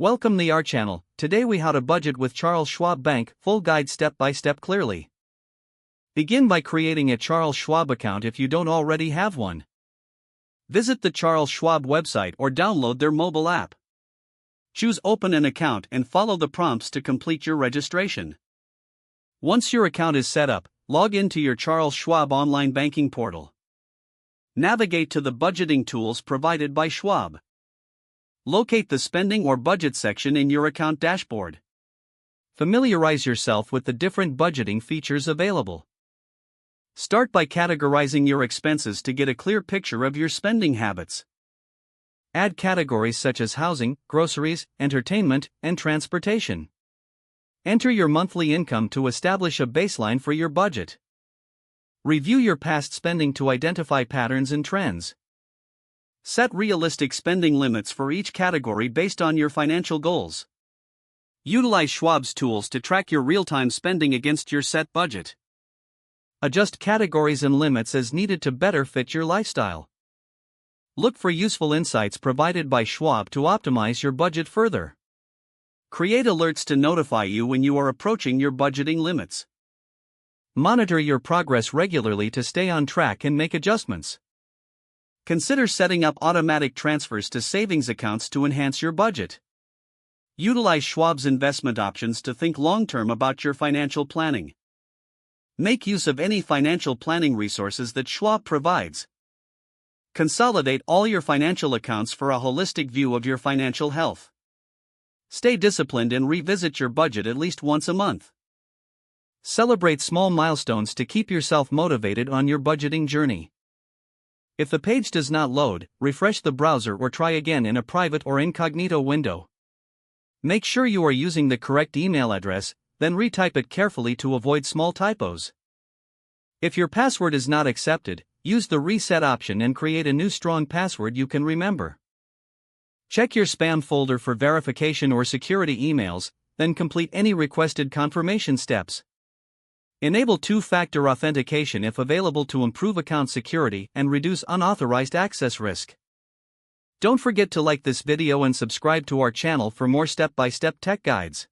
Welcome to our channel. Today we how to budget with Charles Schwab Bank, full guide step by step clearly. Begin by creating a Charles Schwab account if you don't already have one. Visit the Charles Schwab website or download their mobile app. Choose Open an account and follow the prompts to complete your registration. Once your account is set up, log into your Charles Schwab online banking portal. Navigate to the budgeting tools provided by Schwab. Locate the spending or budget section in your account dashboard. Familiarize yourself with the different budgeting features available. Start by categorizing your expenses to get a clear picture of your spending habits. Add categories such as housing, groceries, entertainment, and transportation. Enter your monthly income to establish a baseline for your budget. Review your past spending to identify patterns and trends. Set realistic spending limits for each category based on your financial goals. Utilize Schwab's tools to track your real-time spending against your set budget. Adjust categories and limits as needed to better fit your lifestyle. Look for useful insights provided by Schwab to optimize your budget further. Create alerts to notify you when you are approaching your budgeting limits. Monitor your progress regularly to stay on track and make adjustments. Consider setting up automatic transfers to savings accounts to enhance your budget. Utilize Schwab's investment options to think long-term about your financial planning. Make use of any financial planning resources that Schwab provides. Consolidate all your financial accounts for a holistic view of your financial health. Stay disciplined and revisit your budget at least once a month. Celebrate small milestones to keep yourself motivated on your budgeting journey. If the page does not load, refresh the browser or try again in a private or incognito window. Make sure you are using the correct email address, then retype it carefully to avoid small typos. If your password is not accepted, use the reset option and create a new strong password you can remember. Check your spam folder for verification or security emails, then complete any requested confirmation steps. Enable two-factor authentication if available to improve account security and reduce unauthorized access risk. Don't forget to like this video and subscribe to our channel for more step-by-step tech guides.